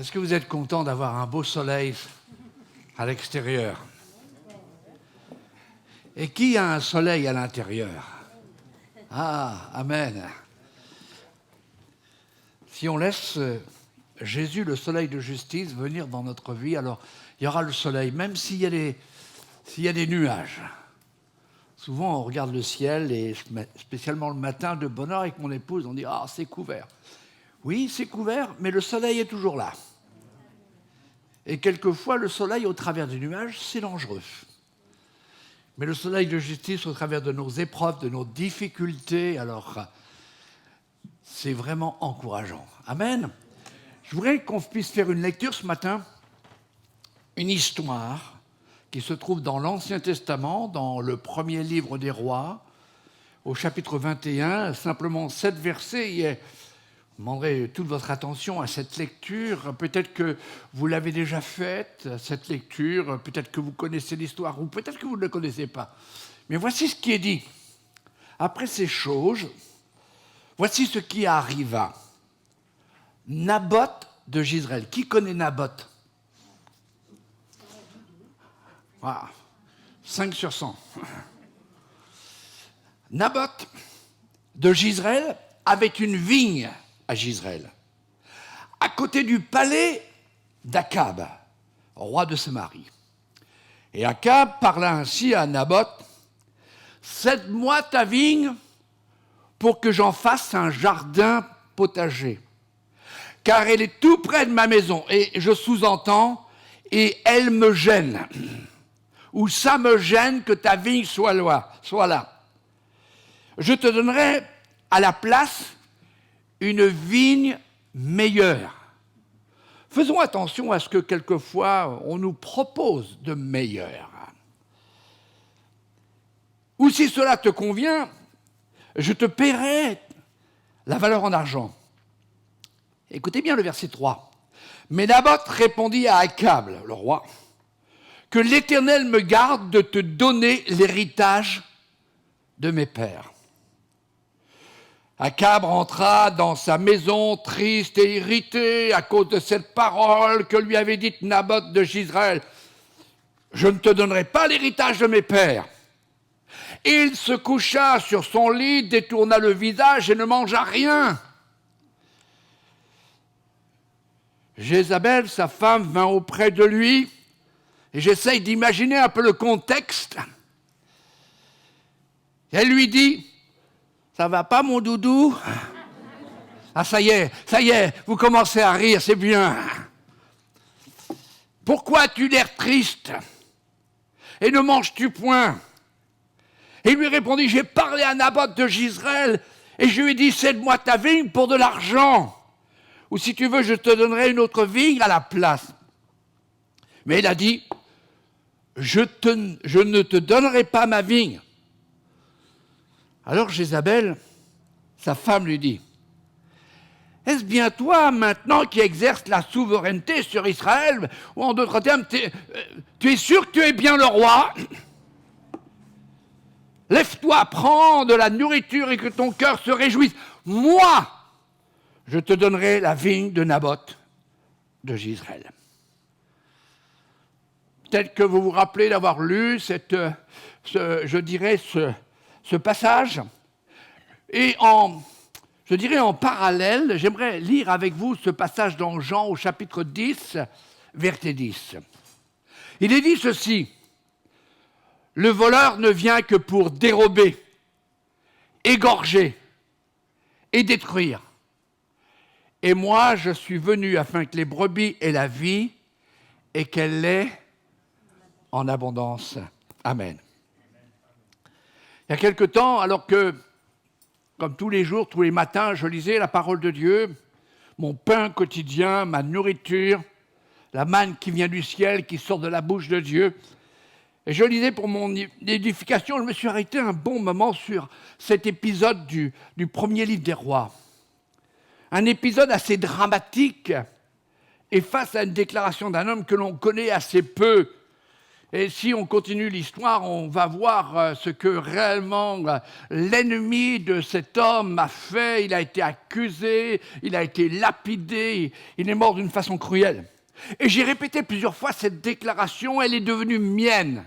Est-ce que vous êtes content d'avoir un beau soleil à l'extérieur? Et qui a un soleil à l'intérieur? Ah, amen. Si on laisse Jésus, le soleil de justice, venir dans notre vie, alors il y aura le soleil, même s'il y a des nuages. Souvent, on regarde le ciel, et spécialement le matin, de bonne heure avec mon épouse, on dit « Ah, c'est couvert ». Oui, c'est couvert, mais le soleil est toujours là. Et quelquefois, le soleil, au travers des nuages, c'est dangereux. Mais le soleil de justice, au travers de nos épreuves, de nos difficultés, alors, c'est vraiment encourageant. Amen. Je voudrais qu'on puisse faire une lecture ce matin, une histoire qui se trouve dans l'Ancien Testament, dans le premier livre des Rois, au chapitre 21, simplement 7 versets. Je demanderai toute votre attention à cette lecture. Peut-être que vous l'avez déjà faite, cette lecture, peut-être que vous connaissez l'histoire, ou peut-être que vous ne le connaissez pas. Mais voici ce qui est dit. Après ces choses, voici ce qui arriva. Naboth de Jezreel. Qui connaît Naboth? Voilà. 5 sur 100. Naboth de Jezreel avait une vigne à Jezreel, à côté du palais d'Akab, roi de Samarie. Et Akab parla ainsi à Naboth: « Cède-moi ta vigne pour que j'en fasse un jardin potager, car elle est tout près de ma maison, et je sous-entends, et elle me gêne. Ou ça me gêne que ta vigne soit là. Je te donnerai à la place une vigne meilleure. » Faisons attention à ce que quelquefois on nous propose de meilleur. Ou si cela te convient, je te paierai la valeur en argent. Écoutez bien le verset 3. Mais Naboth répondit à Akab, le roi, que l'Éternel me garde de te donner l'héritage de mes pères. Akab rentra dans sa maison triste et irrité à cause de cette parole que lui avait dite Naboth de Jezreel. « Je ne te donnerai pas l'héritage de mes pères. » Il se coucha sur son lit, détourna le visage et ne mangea rien. Jézabel, sa femme, vint auprès de lui, et j'essaye d'imaginer un peu le contexte. Elle lui dit: « Ça va pas, mon doudou ?»« Ah, ça y est, vous commencez à rire, c'est bien. Pourquoi as-tu l'air triste? Et ne manges-tu point ?» Et il lui répondit: « J'ai parlé à Naboth de Jezreel, et je lui ai dit: cède-moi ta vigne pour de l'argent. Ou si tu veux, je te donnerai une autre vigne à la place. » Mais il a dit: « Je ne te donnerai pas ma vigne. » Alors Jézabel, sa femme, lui dit: « Est-ce bien toi, maintenant, qui exerces la souveraineté sur Israël? Ou en d'autres termes, tu es sûr que tu es bien le roi? Lève-toi, prends de la nourriture et que ton cœur se réjouisse. Moi, je te donnerai la vigne de Naboth de Jezreel. » Peut-être que vous vous rappelez d'avoir lu ce passage. Et en parallèle, j'aimerais lire avec vous ce passage dans Jean au chapitre 10, verset 10. Il est dit ceci: « Le voleur ne vient que pour dérober, égorger et détruire. Et moi, je suis venu afin que les brebis aient la vie et qu'elle l'ait en abondance. » Amen. Il y a quelque temps, alors que, comme tous les jours, tous les matins, je lisais la parole de Dieu, mon pain quotidien, ma nourriture, la manne qui vient du ciel, qui sort de la bouche de Dieu, et je lisais pour mon édification, je me suis arrêté un bon moment sur cet épisode du premier livre des Rois. Un épisode assez dramatique, et face à une déclaration d'un homme que l'on connaît assez peu. Et si on continue l'histoire, on va voir ce que réellement l'ennemi de cet homme a fait. Il a été accusé, il a été lapidé, il est mort d'une façon cruelle. Et j'ai répété plusieurs fois cette déclaration, elle est devenue mienne.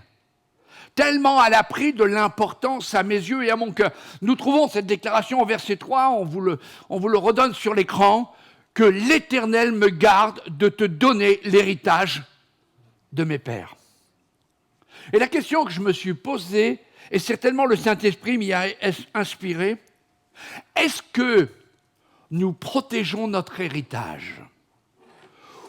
Tellement elle a pris de l'importance à mes yeux et à mon cœur. Nous trouvons cette déclaration au verset 3, on vous le redonne sur l'écran, que l'Éternel me garde de te donner l'héritage de mes pères. Et la question que je me suis posée, et certainement le Saint-Esprit m'y a inspiré, est-ce que nous protégeons notre héritage ?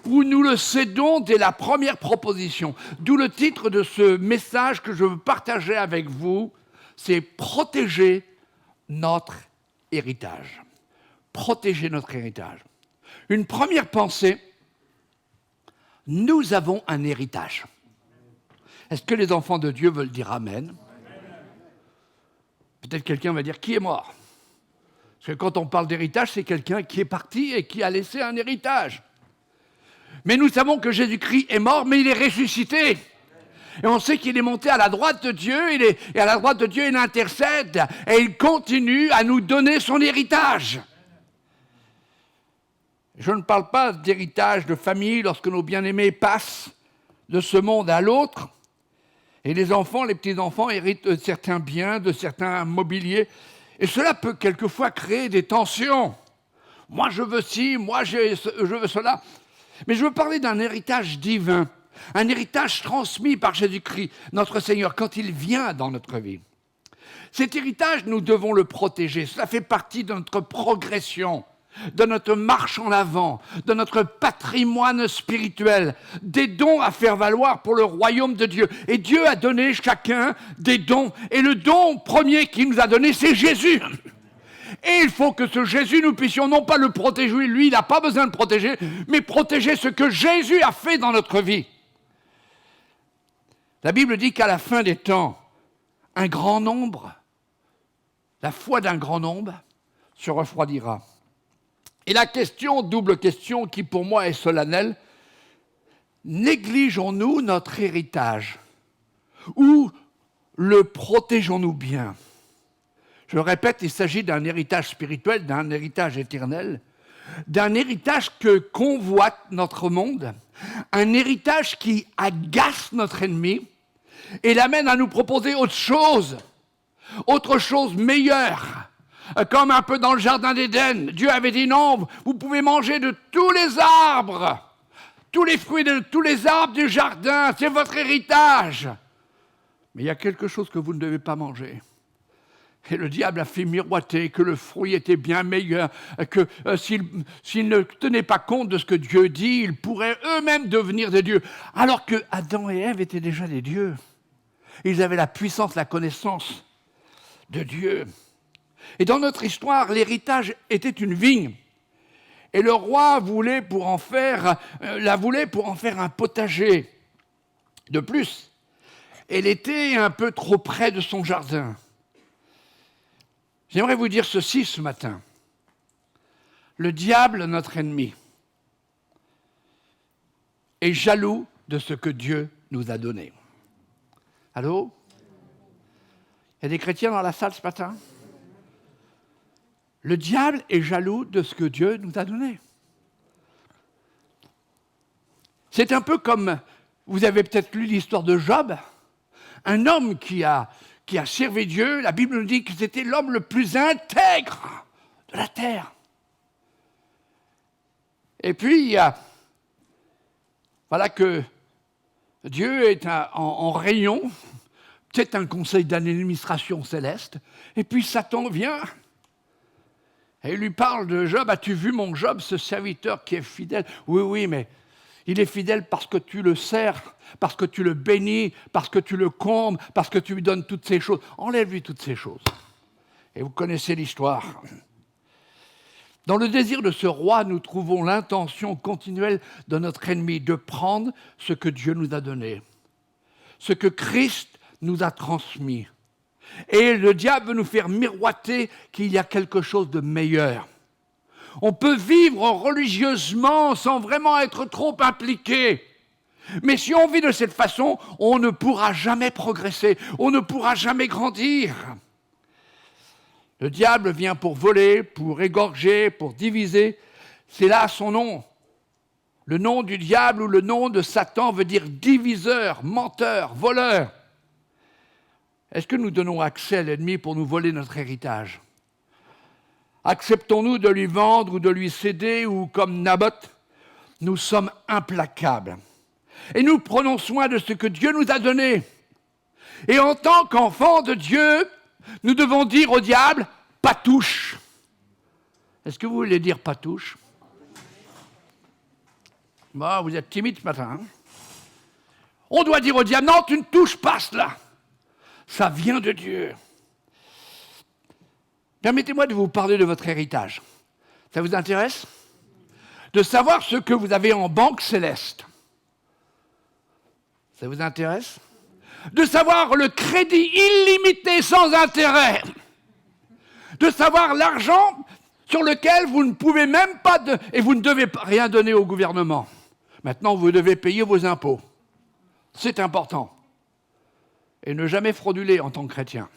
Ou nous le cédons dès la première proposition ? D'où le titre de ce message que je veux partager avec vous, c'est « Protéger notre héritage ». Protéger notre héritage. Une première pensée, nous avons un héritage. Est-ce que les enfants de Dieu veulent dire Amen ? Peut-être quelqu'un va dire qui est mort. Parce que quand on parle d'héritage, c'est quelqu'un qui est parti et qui a laissé un héritage. Mais nous savons que Jésus-Christ est mort, mais il est ressuscité. Et on sait qu'il est monté à la droite de Dieu, et à la droite de Dieu, il intercède, et il continue à nous donner son héritage. Je ne parle pas d'héritage de famille lorsque nos bien-aimés passent de ce monde à l'autre. Et les enfants, les petits-enfants héritent de certains biens, de certains mobiliers. Et cela peut quelquefois créer des tensions. Moi, je veux ci, moi, je veux cela. Mais je veux parler d'un héritage divin, un héritage transmis par Jésus-Christ, notre Seigneur, quand il vient dans notre vie. Cet héritage, nous devons le protéger. Cela fait partie de notre progression, de notre marche en avant, de notre patrimoine spirituel, des dons à faire valoir pour le royaume de Dieu. Et Dieu a donné chacun des dons. Et le don premier qu'il nous a donné, c'est Jésus. Et il faut que ce Jésus, nous puissions non pas le protéger, lui, il n'a pas besoin de protéger, mais protéger ce que Jésus a fait dans notre vie. La Bible dit qu'à la fin des temps, un grand nombre, la foi d'un grand nombre, se refroidira. Et la question, double question, qui pour moi est solennelle, négligeons-nous notre héritage ou le protégeons-nous bien ? Je le répète, il s'agit d'un héritage spirituel, d'un héritage éternel, d'un héritage que convoite notre monde, un héritage qui agace notre ennemi et l'amène à nous proposer autre chose meilleure. Comme un peu dans le jardin d'Éden, Dieu avait dit non, vous pouvez manger de tous les arbres, tous les fruits de tous les arbres du jardin, c'est votre héritage. Mais il y a quelque chose que vous ne devez pas manger. Et le diable a fait miroiter que le fruit était bien meilleur, que s'ils ne tenaient pas compte de ce que Dieu dit, ils pourraient eux-mêmes devenir des dieux. Alors que Adam et Ève étaient déjà des dieux. Ils avaient la puissance, la connaissance de Dieu. Et dans notre histoire, l'héritage était une vigne. Et le roi la voulait pour en faire un potager. De plus, elle était un peu trop près de son jardin. J'aimerais vous dire ceci ce matin. Le diable, notre ennemi, est jaloux de ce que Dieu nous a donné. Allô ? Il y a des chrétiens dans la salle ce matin ? Le diable est jaloux de ce que Dieu nous a donné. C'est un peu comme, vous avez peut-être lu l'histoire de Job, un homme qui a servi Dieu. La Bible nous dit que c'était l'homme le plus intègre de la terre. Et puis, voilà que Dieu est en réunion, peut-être un conseil d'administration céleste, et puis Satan vient et il lui parle de Job. As-tu vu mon Job, ce serviteur qui est fidèle ? Oui, mais il est fidèle parce que tu le sers, parce que tu le bénis, parce que tu le combles, parce que tu lui donnes toutes ces choses. Enlève-lui toutes ces choses. Et vous connaissez l'histoire. Dans le désir de ce roi, nous trouvons l'intention continuelle de notre ennemi de prendre ce que Dieu nous a donné, ce que Christ nous a transmis. Et le diable veut nous faire miroiter qu'il y a quelque chose de meilleur. On peut vivre religieusement sans vraiment être trop impliqué. Mais si on vit de cette façon, on ne pourra jamais progresser, on ne pourra jamais grandir. Le diable vient pour voler, pour égorger, pour diviser. C'est là son nom. Le nom du diable ou le nom de Satan veut dire diviseur, menteur, voleur. Est-ce que nous donnons accès à l'ennemi pour nous voler notre héritage? Acceptons-nous de lui vendre ou de lui céder, ou comme Naboth, nous sommes implacables. Et nous prenons soin de ce que Dieu nous a donné. Et en tant qu'enfants de Dieu, nous devons dire au diable, pas touche. Est-ce que vous voulez dire pas touche? Bon, vous êtes timide ce matin. Hein? On doit dire au diable, non, tu ne touches pas cela. Ça vient de Dieu. Permettez-moi de vous parler de votre héritage. Ça vous intéresse? De savoir ce que vous avez en banque céleste. Ça vous intéresse? De savoir le crédit illimité sans intérêt. De savoir l'argent sur lequel vous ne pouvez même pas, et vous ne devez rien donner au gouvernement. Maintenant, vous devez payer vos impôts. C'est important. Et ne jamais frauduler en tant que chrétien.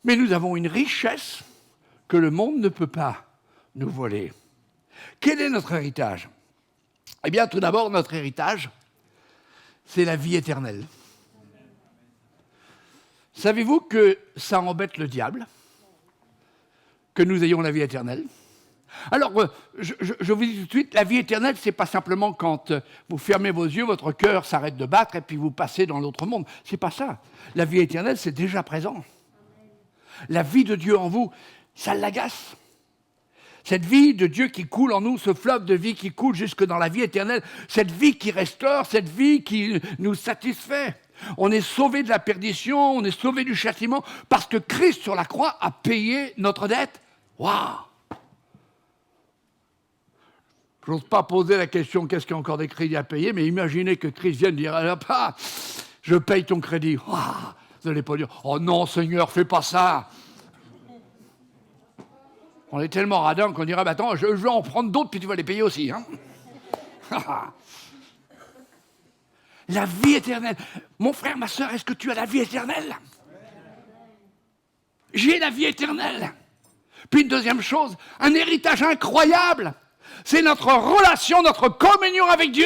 Mais nous avons une richesse que le monde ne peut pas nous voler. Quel est notre héritage? Eh bien, tout d'abord, notre héritage, c'est la vie éternelle. Savez-vous que ça embête le diable, que nous ayons la vie éternelle? Alors, je vous dis tout de suite, la vie éternelle, ce n'est pas simplement quand vous fermez vos yeux, votre cœur s'arrête de battre et puis vous passez dans l'autre monde. Ce n'est pas ça. La vie éternelle, c'est déjà présent. La vie de Dieu en vous, ça l'agace. Cette vie de Dieu qui coule en nous, ce fleuve de vie qui coule jusque dans la vie éternelle, cette vie qui restaure, cette vie qui nous satisfait. On est sauvé de la perdition, on est sauvé du châtiment, parce que Christ sur la croix a payé notre dette. Waouh! Je n'ose pas poser la question, qu'est-ce qu'il y a encore des crédits à payer, mais imaginez que Christ vienne dire, ah, je paye ton crédit. Waouh! Vous n'allez pas dire, oh non Seigneur, fais pas ça. On est tellement radin qu'on dira, bah, attends, je vais en prendre d'autres, puis tu vas les payer aussi. Hein. La vie éternelle. Mon frère, ma soeur, est-ce que tu as la vie éternelle? J'ai la vie éternelle. Puis une deuxième chose, un héritage incroyable. C'est notre relation, notre communion avec Dieu.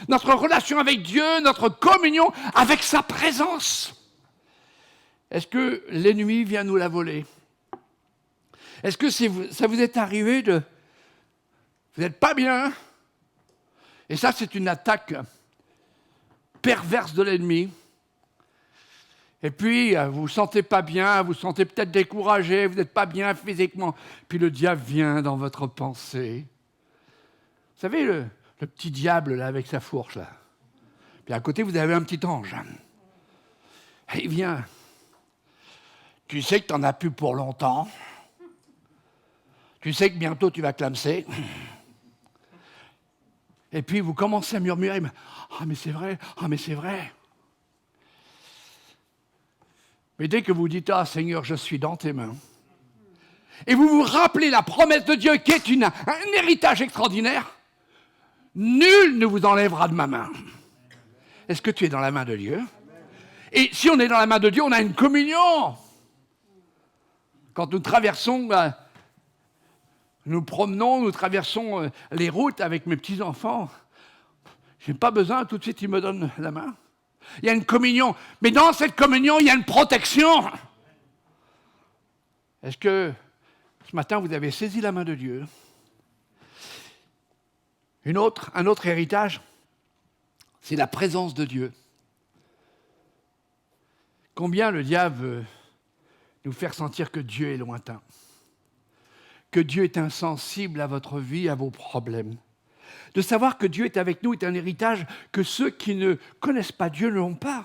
Notre relation avec Dieu, notre communion avec sa présence. Est-ce que l'ennemi vient nous la voler? Est-ce que ça vous est arrivé de... Vous n'êtes pas bien? Et ça, c'est une attaque perverse de l'ennemi. Et puis, vous ne vous sentez pas bien, vous vous sentez peut-être découragé, vous n'êtes pas bien physiquement. Puis le diable vient dans votre pensée. Vous savez, le petit diable, là, avec sa fourche, là. Puis à côté, vous avez un petit ange. Et il vient. Tu sais que tu n'en as plus pour longtemps. Tu sais que bientôt, tu vas clamser. Et puis, vous commencez à murmurer. Ah, mais c'est vrai, ah, mais c'est vrai. Mais dès que vous dites, ah Seigneur, je suis dans tes mains, et vous vous rappelez la promesse de Dieu qui est un héritage extraordinaire, nul ne vous enlèvera de ma main. Est-ce que tu es dans la main de Dieu? Et si on est dans la main de Dieu, on a une communion. Quand nous traversons, nous promenons, nous traversons les routes avec mes petits-enfants, je n'ai pas besoin, tout de suite, ils me donnent la main. Il y a une communion. Mais dans cette communion, il y a une protection. Est-ce que ce matin, vous avez saisi la main de Dieu? Un autre héritage, c'est la présence de Dieu. Combien le diable veut nous faire sentir que Dieu est lointain, que Dieu est insensible à votre vie, à vos problèmes. De savoir que Dieu est avec nous est un héritage que ceux qui ne connaissent pas Dieu n'ont pas.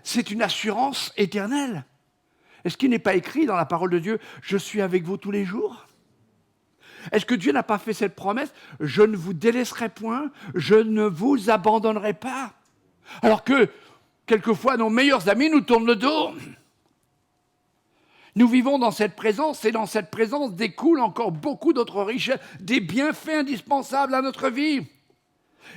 C'est une assurance éternelle. Est-ce qu'il n'est pas écrit dans la parole de Dieu « Je suis avec vous tous les jours » ? Est-ce que Dieu n'a pas fait cette promesse « Je ne vous délaisserai point, je ne vous abandonnerai pas » ? Alors que, quelquefois, nos meilleurs amis nous tournent le dos. Nous vivons dans cette présence, et dans cette présence découlent encore beaucoup d'autres richesses, des bienfaits indispensables à notre vie.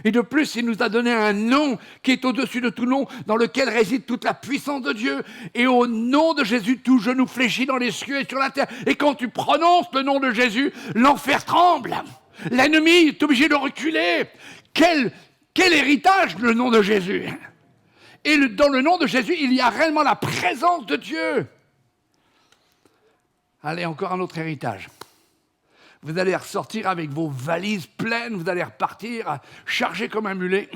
Et de plus, il nous a donné un nom qui est au-dessus de tout nom, dans lequel réside toute la puissance de Dieu. Et au nom de Jésus, tout genou fléchit dans les cieux et sur la terre. Et quand tu prononces le nom de Jésus, l'enfer tremble. L'ennemi est obligé de reculer. Quel héritage, le nom de Jésus! Et dans le nom de Jésus, il y a réellement la présence de Dieu. Allez, encore un autre héritage. Vous allez ressortir avec vos valises pleines, vous allez repartir chargés comme un mulet.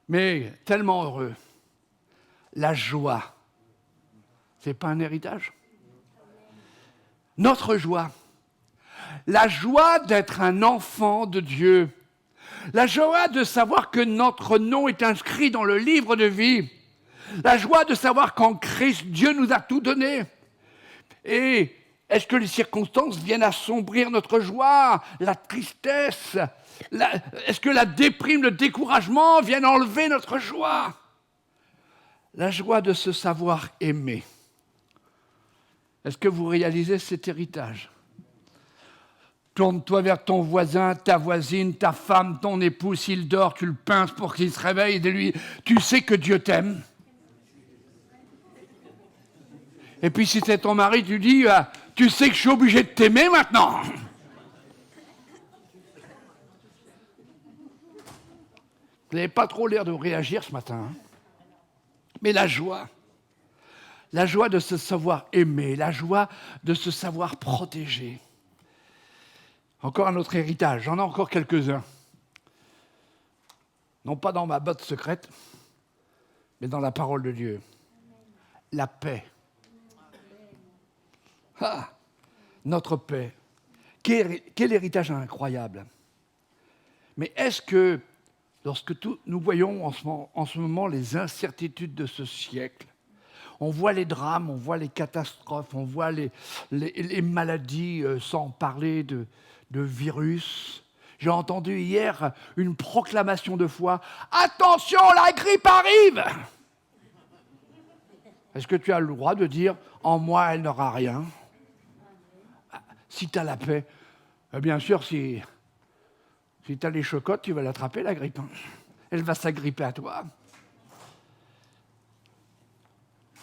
Mais tellement heureux. La joie, ce n'est pas un héritage? Notre joie. La joie d'être un enfant de Dieu. La joie de savoir que notre nom est inscrit dans le livre de vie. La joie de savoir qu'en Christ, Dieu nous a tout donné. Et est-ce que les circonstances viennent assombrir notre joie, la tristesse? Est-ce que la déprime, le découragement viennent enlever notre joie? La joie de se savoir aimer. Est-ce que vous réalisez cet héritage? Tourne-toi vers ton voisin, ta voisine, ta femme, ton époux. S'il dort, tu le pinces pour qu'il se réveille et dis-lui, tu sais que Dieu t'aime. Et puis si c'est ton mari, tu dis, tu sais que je suis obligé de t'aimer maintenant. Vous n'avez pas trop l'air de réagir ce matin. Hein. Mais la joie de se savoir aimer, la joie de se savoir protéger. Encore un autre héritage, j'en ai encore quelques-uns. Non pas dans ma botte secrète, mais dans la parole de Dieu. La paix. Ah, notre paix. Quel héritage incroyable. Mais est-ce que, lorsque nous voyons en ce moment les incertitudes de ce siècle, on voit les drames, on voit les catastrophes, on voit les maladies, sans parler de virus. J'ai entendu hier une proclamation de foi. Attention, la grippe arrive! Est-ce que tu as le droit de dire en moi, elle n'aura rien? Si tu as la paix, bien sûr, si tu as les chocottes, tu vas l'attraper, la grippe. Elle va s'agripper à toi.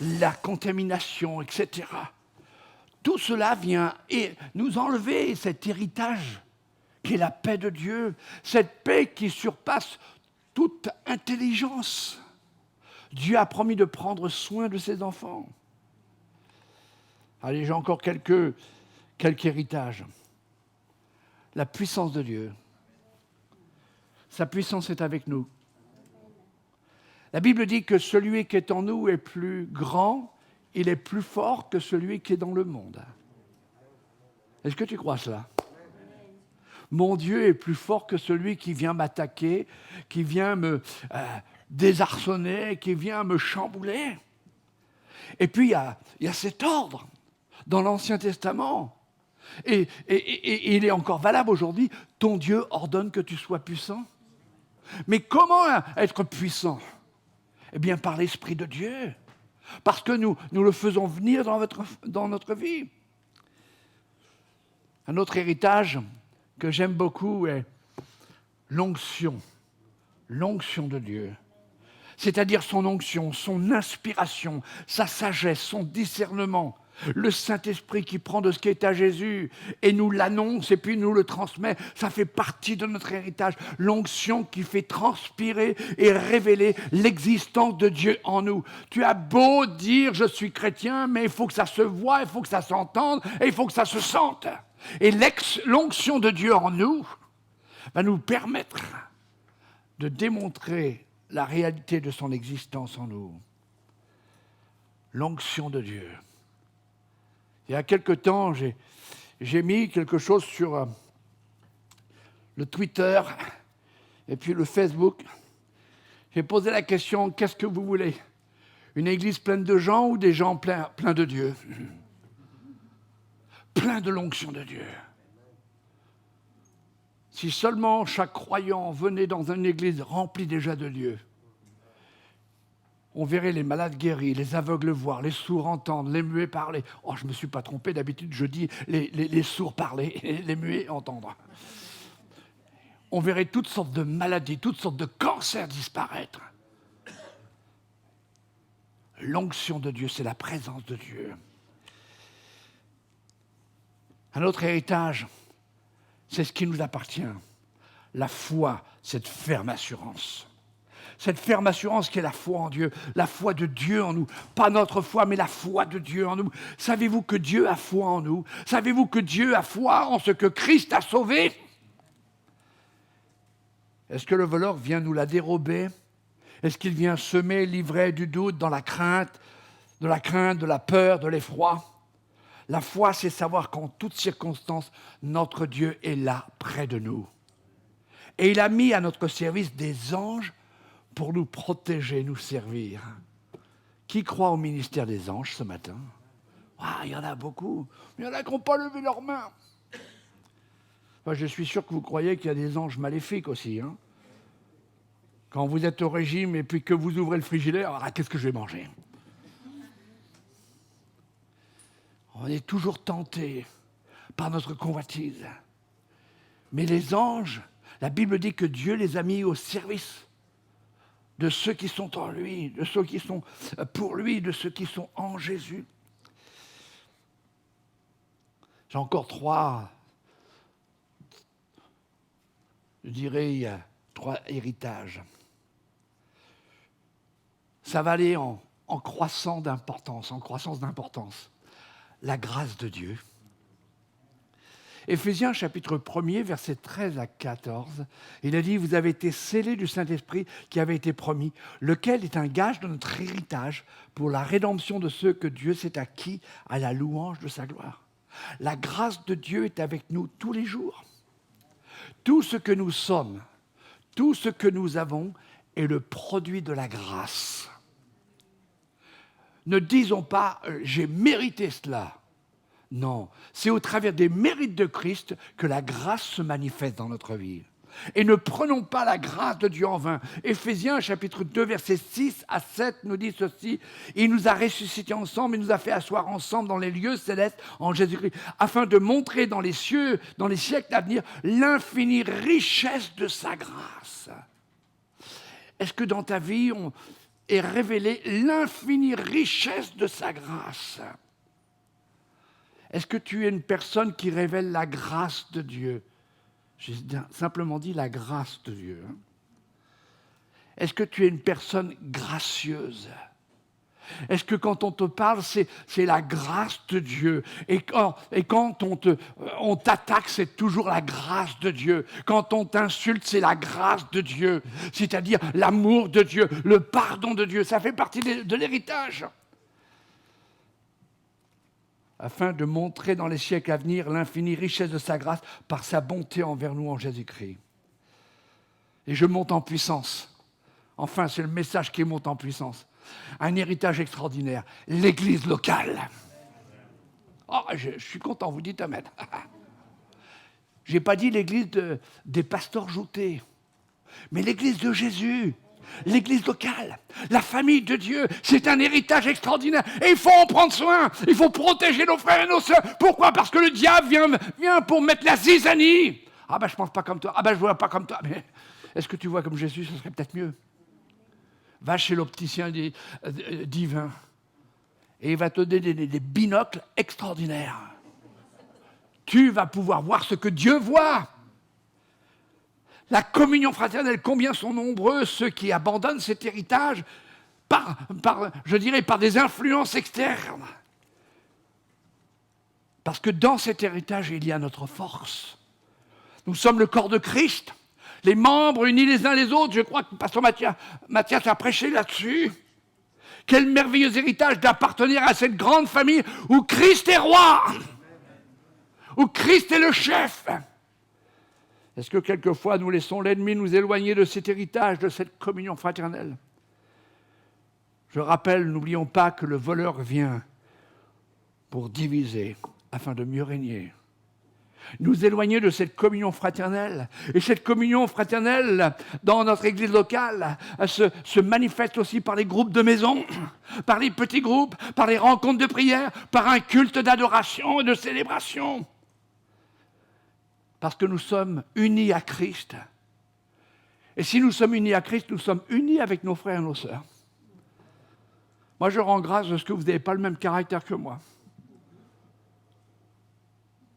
La contamination, etc. Tout cela vient nous enlever cet héritage qui est la paix de Dieu, cette paix qui surpasse toute intelligence. Dieu a promis de prendre soin de ses enfants. Allez, j'ai encore quelques héritages. La puissance de Dieu. Sa puissance est avec nous. La Bible dit que celui qui est en nous est plus grand, il est plus fort que celui qui est dans le monde. Est-ce que tu crois cela? Mon Dieu est plus fort que celui qui vient m'attaquer, qui vient me désarçonner, qui vient me chambouler. Et puis il y a cet ordre dans l'Ancien Testament. Et il est encore valable aujourd'hui. Ton Dieu ordonne que tu sois puissant. Mais comment être puissant? Eh bien, par l'Esprit de Dieu. Parce que nous le faisons venir dans notre vie. Un autre héritage que j'aime beaucoup est l'onction. L'onction de Dieu. C'est-à-dire son onction, son inspiration, sa sagesse, son discernement. Le Saint-Esprit qui prend de ce qui est à Jésus et nous l'annonce et puis nous le transmet, ça fait partie de notre héritage. L'onction qui fait transpirer et révéler l'existence de Dieu en nous. Tu as beau dire je suis chrétien, mais il faut que ça se voie, il faut que ça s'entende et il faut que ça se sente. Et l'onction de Dieu en nous va nous permettre de démontrer la réalité de son existence en nous. L'onction de Dieu. Il y a quelque temps, j'ai mis quelque chose sur le Twitter et puis le Facebook. J'ai posé la question, qu'est-ce que vous voulez? Une église pleine de gens ou des gens pleins de Dieu? Plein de l'onction de Dieu. Si seulement chaque croyant venait dans une église remplie déjà de Dieu, on verrait les malades guéris, les aveugles voir, les sourds entendre, les muets parler. Oh, je ne me suis pas trompé, d'habitude je dis les sourds parler et les muets entendre. on verrait toutes sortes de maladies, toutes sortes de cancers disparaître. L'onction de Dieu, c'est la présence de Dieu. Un autre héritage, c'est ce qui nous appartient. La foi, cette ferme assurance. Cette ferme assurance qui est la foi en Dieu, la foi de Dieu en nous. Pas notre foi, mais la foi de Dieu en nous. Savez-vous que Dieu a foi en nous? Savez-vous que Dieu a foi en ce que Christ a sauvé? Est-ce que le voleur vient nous la dérober? Est-ce qu'il vient semer, livrer du doute dans la crainte, de la peur, de l'effroi? La foi, c'est savoir qu'en toutes circonstances, notre Dieu est là, près de nous. Et il a mis à notre service des anges pour nous protéger, nous servir. Qui croit au ministère des anges ce matin? Il y en a beaucoup. Il y en a qui n'ont pas levé leurs mains. Enfin, je suis sûr que vous croyez qu'il y a des anges maléfiques aussi. Hein. Quand vous êtes au régime et puis que vous ouvrez le frigidaire, qu'est-ce que je vais manger? On est toujours tenté par notre convoitise. Mais les anges, la Bible dit que Dieu les a mis au service de ceux qui sont en lui, de ceux qui sont pour lui, de ceux qui sont en Jésus. J'ai encore trois héritages. Ça va aller en croissance d'importance. La grâce de Dieu. Éphésiens chapitre 1er, versets 13 à 14, il a dit « Vous avez été scellés du Saint-Esprit qui avait été promis, lequel est un gage de notre héritage pour la rédemption de ceux que Dieu s'est acquis à la louange de sa gloire. » La grâce de Dieu est avec nous tous les jours. Tout ce que nous sommes, tout ce que nous avons est le produit de la grâce. Ne disons pas « j'ai mérité cela ». Non, c'est au travers des mérites de Christ que la grâce se manifeste dans notre vie. Et ne prenons pas la grâce de Dieu en vain. Éphésiens chapitre 2, versets 6 à 7 nous dit ceci. Il nous a ressuscités ensemble, il nous a fait asseoir ensemble dans les lieux célestes en Jésus-Christ, afin de montrer dans les cieux, dans les siècles à venir, l'infinie richesse de sa grâce. Est-ce que dans ta vie, on est révélé l'infinie richesse de sa grâce? Est-ce que tu es une personne qui révèle la grâce de Dieu? J'ai simplement dit la grâce de Dieu. Est-ce que tu es une personne gracieuse? Est-ce que quand on te parle, c'est la grâce de Dieu? Et quand on t'attaque, c'est toujours la grâce de Dieu. Quand on t'insulte, c'est la grâce de Dieu. C'est-à-dire l'amour de Dieu, le pardon de Dieu. Ça fait partie de l'héritage. Afin de montrer dans les siècles à venir l'infinie richesse de sa grâce par sa bonté envers nous en Jésus-Christ. Et je monte en puissance. Enfin, c'est le message qui monte en puissance. Un héritage extraordinaire, l'Église locale. Je suis content, vous dites amen. Je n'ai pas dit l'Église des pasteurs joutés, mais l'Église de Jésus. L'Église locale, la famille de Dieu, c'est un héritage extraordinaire. Et il faut en prendre soin. Il faut protéger nos frères et nos sœurs. Pourquoi? Parce que le diable vient pour mettre la zizanie. Je pense pas comme toi. Je vois pas comme toi. Mais est-ce que tu vois comme Jésus? Ce serait peut-être mieux. Va chez l'opticien divin et il va te donner des binocles extraordinaires. Tu vas pouvoir voir ce que Dieu voit. La communion fraternelle, combien sont nombreux ceux qui abandonnent cet héritage par des influences externes. Parce que dans cet héritage, il y a notre force. Nous sommes le corps de Christ, les membres unis les uns les autres. Je crois que pasteur Mathias a prêché là-dessus. Quel merveilleux héritage d'appartenir à cette grande famille où Christ est roi, où Christ est le chef. Est-ce que quelquefois nous laissons l'ennemi nous éloigner de cet héritage, de cette communion fraternelle? Je rappelle, n'oublions pas que le voleur vient pour diviser afin de mieux régner. Nous éloigner de cette communion fraternelle. Et cette communion fraternelle, dans notre église locale, se manifeste aussi par les groupes de maison, par les petits groupes, par les rencontres de prière, par un culte d'adoration et de célébration. Parce que nous sommes unis à Christ, Et si nous sommes unis à Christ, nous sommes unis avec nos frères et nos sœurs. Moi, je rends grâce parce que vous n'avez pas le même caractère que moi.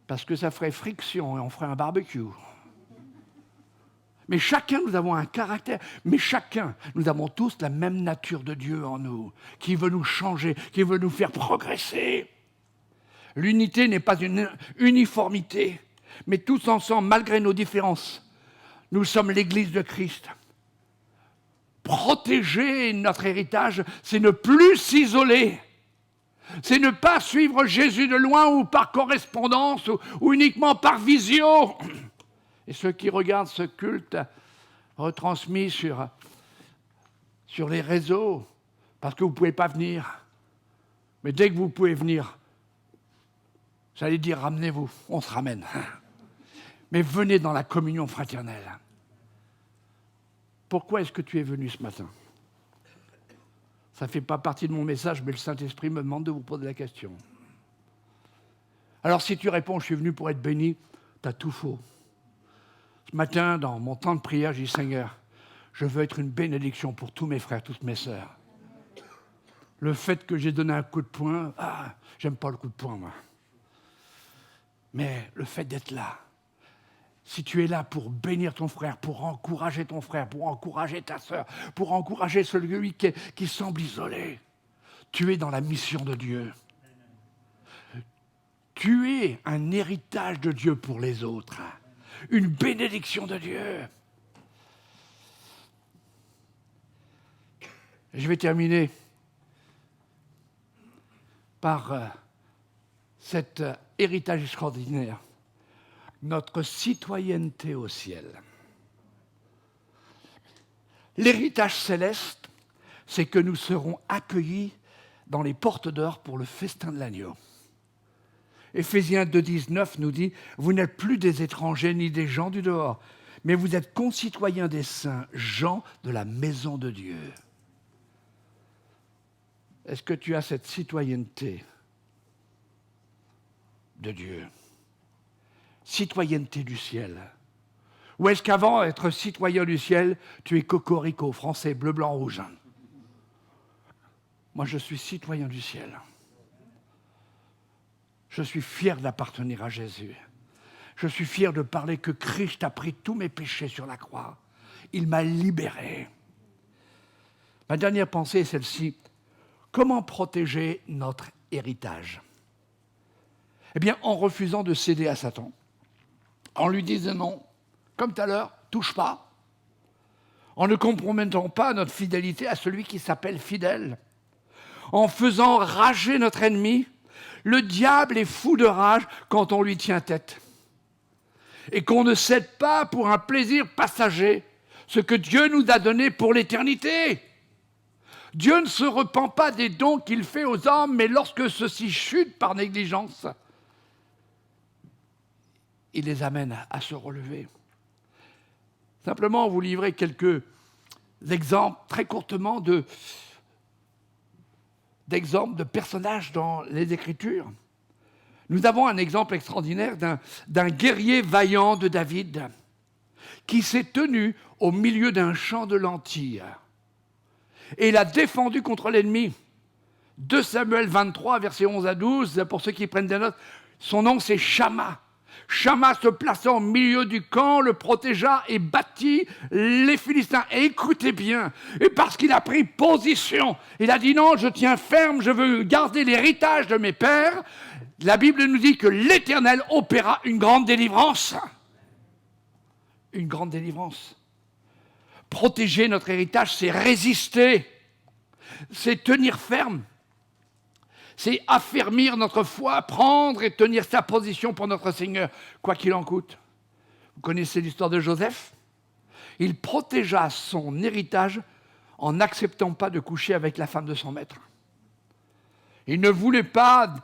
Parce que ça ferait friction et on ferait un barbecue. Mais chacun, nous avons un caractère. Mais chacun, nous avons tous la même nature de Dieu en nous, qui veut nous changer, qui veut nous faire progresser. L'unité n'est pas une uniformité, mais tous ensemble, malgré nos différences, nous sommes l'Église de Christ. Protéger notre héritage, c'est ne plus s'isoler. C'est ne pas suivre Jésus de loin ou par correspondance ou uniquement par visio. Et ceux qui regardent ce culte retransmis sur les réseaux, parce que vous ne pouvez pas venir. Mais dès que vous pouvez venir, j'allais dire ramenez-vous, on se ramène. Mais venez dans la communion fraternelle. Pourquoi est-ce que tu es venu ce matin? Ça ne fait pas partie de mon message, mais le Saint-Esprit me demande de vous poser la question. Alors si tu réponds, je suis venu pour être béni, tu as tout faux. Ce matin, dans mon temps de prière, j'ai dit, Seigneur, je veux être une bénédiction pour tous mes frères, toutes mes sœurs. Le fait que j'ai donné un coup de poing, j'aime pas le coup de poing, moi. Mais le fait d'être là, si tu es là pour bénir ton frère, pour encourager ton frère, pour encourager ta sœur, pour encourager celui qui semble isolé, tu es dans la mission de Dieu. Tu es un héritage de Dieu pour les autres, une bénédiction de Dieu. Je vais terminer par cet héritage extraordinaire. Notre citoyenneté au ciel. L'héritage céleste, c'est que nous serons accueillis dans les portes d'or pour le festin de l'agneau. Éphésiens 2,19 nous dit « Vous n'êtes plus des étrangers ni des gens du dehors, mais vous êtes concitoyens des saints, gens de la maison de Dieu. » Est-ce que tu as cette citoyenneté de Dieu? Citoyenneté du ciel. Ou est-ce qu'avant d'être citoyen du ciel, tu es cocorico, français, bleu, blanc, rouge? Moi, je suis citoyen du ciel. Je suis fier d'appartenir à Jésus. Je suis fier de parler que Christ a pris tous mes péchés sur la croix. Il m'a libéré. Ma dernière pensée est celle-ci. Comment protéger notre héritage? Eh bien, en refusant de céder à Satan. En lui disant non, comme tout à l'heure, touche pas. En ne compromettant pas notre fidélité à celui qui s'appelle fidèle. En faisant rager notre ennemi. Le diable est fou de rage quand on lui tient tête. Et qu'on ne cède pas pour un plaisir passager ce que Dieu nous a donné pour l'éternité. Dieu ne se repent pas des dons qu'il fait aux hommes, mais lorsque ceux-ci chutent par négligence, il les amène à se relever. Simplement, vous livrez quelques exemples, très courtement, d'exemples de personnages dans les Écritures. Nous avons un exemple extraordinaire d'un guerrier vaillant de David qui s'est tenu au milieu d'un champ de lentilles et il a défendu contre l'ennemi. 2 Samuel 23, versets 11 à 12, pour ceux qui prennent des notes, son nom c'est Shamma. Shamma se plaça au milieu du camp, le protégea et battit les Philistins. Et écoutez bien, et parce qu'il a pris position, il a dit non, je tiens ferme, je veux garder l'héritage de mes pères. La Bible nous dit que l'Éternel opéra une grande délivrance. Une grande délivrance. Protéger notre héritage, c'est résister, c'est tenir ferme. C'est affermir notre foi, prendre et tenir sa position pour notre Seigneur, quoi qu'il en coûte. Vous connaissez l'histoire de Joseph? Il protégea son héritage en n'acceptant pas de coucher avec la femme de son maître. Il ne voulait pas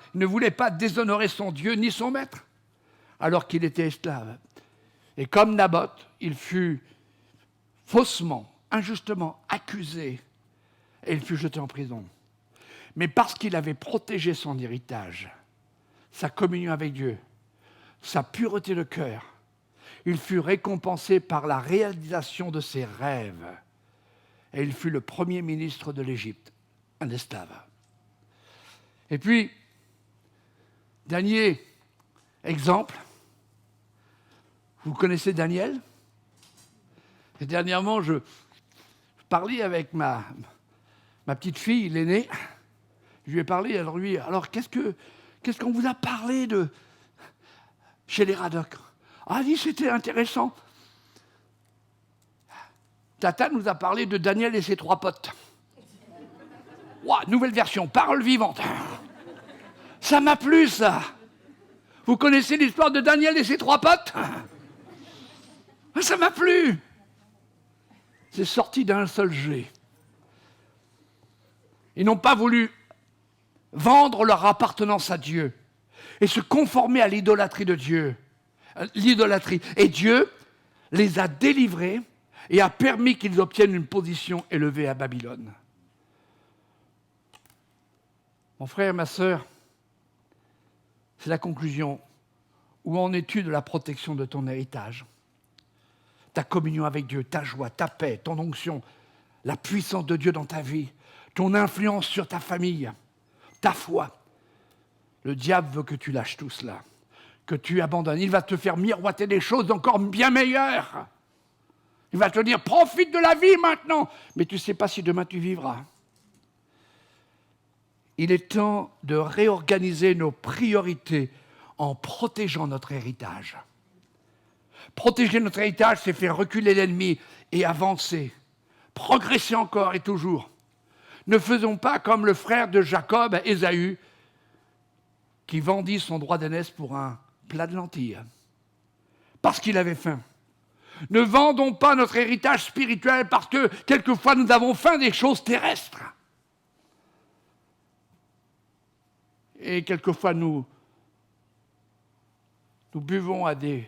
déshonorer son Dieu ni son maître, alors qu'il était esclave. Et comme Naboth, il fut faussement, injustement accusé et il fut jeté en prison. Mais parce qu'il avait protégé son héritage, sa communion avec Dieu, sa pureté de cœur, Il fut récompensé par la réalisation de ses rêves. Et il fut le premier ministre de l'Égypte, un esclave. Et puis, dernier exemple, vous connaissez Daniel? Et dernièrement, je parlais avec ma petite fille, l'aînée. Je lui ai parlé, alors qu'est-ce qu'on vous a parlé de chez les Radoc? Ah, dit, c'était intéressant. Tata nous a parlé de Daniel et ses 3 potes. Ouah, nouvelle version, parole vivante. Ça m'a plu, ça. Vous connaissez l'histoire de Daniel et ses 3 potes? Ça m'a plu. C'est sorti d'un seul jet. Ils n'ont pas voulu vendre leur appartenance à Dieu et se conformer à l'idolâtrie de Dieu. L'idolâtrie. Et Dieu les a délivrés et a permis qu'ils obtiennent une position élevée à Babylone. Mon frère, ma sœur, c'est la conclusion. Où en es-tu de la protection de ton héritage? Ta communion avec Dieu, ta joie, ta paix, ton onction, la puissance de Dieu dans ta vie, ton influence sur ta famille, ta foi. Le diable veut que tu lâches tout cela, que tu abandonnes. Il va te faire miroiter des choses encore bien meilleures. Il va te dire, profite de la vie maintenant, mais tu ne sais pas si demain tu vivras. Il est temps de réorganiser nos priorités en protégeant notre héritage. Protéger notre héritage, c'est faire reculer l'ennemi et avancer, progresser encore et toujours. Ne faisons pas comme le frère de Jacob, Ésaü, qui vendit son droit d'aînesse pour un plat de lentilles, parce qu'il avait faim. Ne vendons pas notre héritage spirituel parce que quelquefois nous avons faim des choses terrestres. Et quelquefois nous buvons à des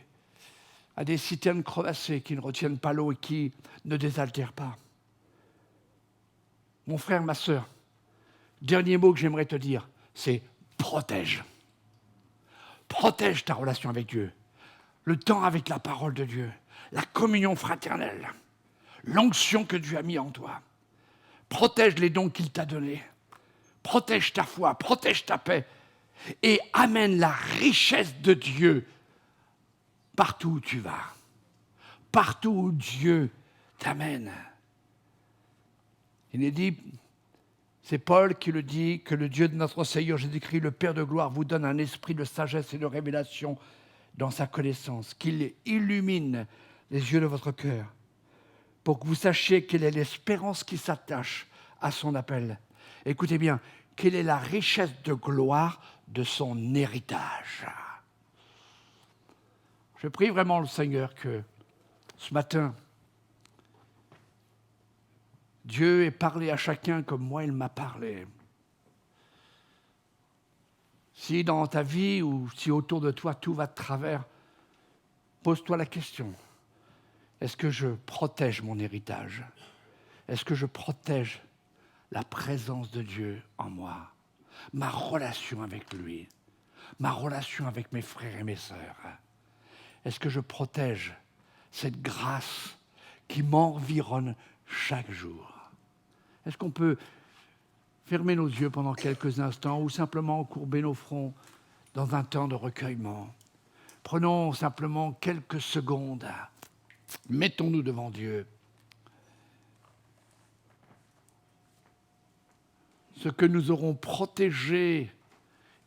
citernes crevassées qui ne retiennent pas l'eau et qui ne désaltèrent pas. Mon frère, ma sœur, dernier mot que j'aimerais te dire, c'est protège. Protège ta relation avec Dieu, le temps avec la parole de Dieu, la communion fraternelle, l'onction que Dieu a mis en toi. Protège les dons qu'il t'a donnés. Protège ta foi, protège ta paix et amène la richesse de Dieu partout où tu vas, partout où Dieu t'amène. Il est dit, c'est Paul qui le dit, que le Dieu de notre Seigneur Jésus-Christ, le Père de gloire, vous donne un esprit de sagesse et de révélation dans sa connaissance, qu'il illumine les yeux de votre cœur, pour que vous sachiez quelle est l'espérance qui s'attache à son appel. Écoutez bien, quelle est la richesse de gloire de son héritage. Je prie vraiment le Seigneur que ce matin, Dieu ait parlé à chacun comme moi il m'a parlé. Si dans ta vie ou si autour de toi tout va de travers, pose-toi la question. Est-ce que je protège mon héritage? Est-ce que je protège la présence de Dieu en moi? Ma relation avec lui? Ma relation avec mes frères et mes sœurs? Est-ce que je protège cette grâce qui m'environne chaque jour? Est-ce qu'on peut fermer nos yeux pendant quelques instants ou simplement courber nos fronts dans un temps de recueillement? Prenons simplement quelques secondes. Mettons-nous devant Dieu. Ce que nous aurons protégé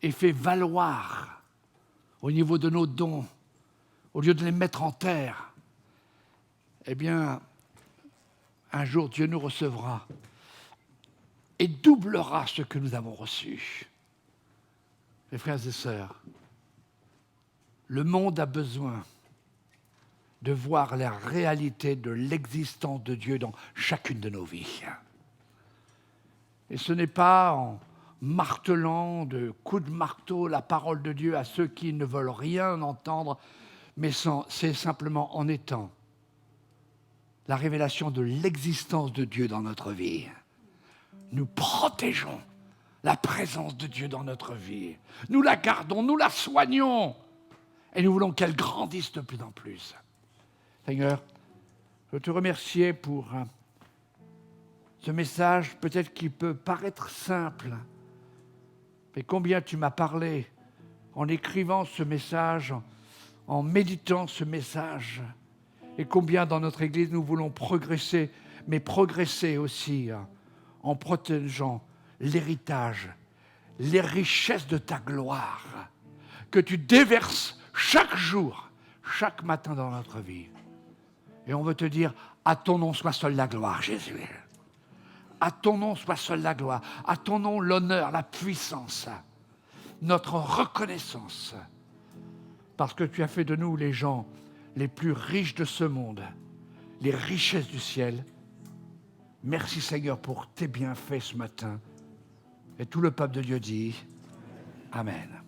et fait valoir au niveau de nos dons, au lieu de les mettre en terre, eh bien, un jour Dieu nous recevra et doublera ce que nous avons reçu. Mes frères et sœurs, le monde a besoin de voir la réalité de l'existence de Dieu dans chacune de nos vies. Et ce n'est pas en martelant de coups de marteau la parole de Dieu à ceux qui ne veulent rien entendre, mais c'est simplement en étant la révélation de l'existence de Dieu dans notre vie. Nous protégeons la présence de Dieu dans notre vie. Nous la gardons, nous la soignons. Et nous voulons qu'elle grandisse de plus en plus. Seigneur, je te remercie pour ce message, peut-être qui peut paraître simple, mais combien tu m'as parlé en écrivant ce message, en méditant ce message, et combien dans notre Église nous voulons progresser, mais progresser aussi en protégeant l'héritage, les richesses de ta gloire, que tu déverses chaque jour, chaque matin dans notre vie. Et on veut te dire, à ton nom soit seule la gloire, Jésus. À ton nom soit seule la gloire, à ton nom l'honneur, la puissance, notre reconnaissance, parce que tu as fait de nous les gens les plus riches de ce monde, les richesses du ciel. Merci Seigneur pour tes bienfaits ce matin. Et tout le peuple de Dieu dit Amen.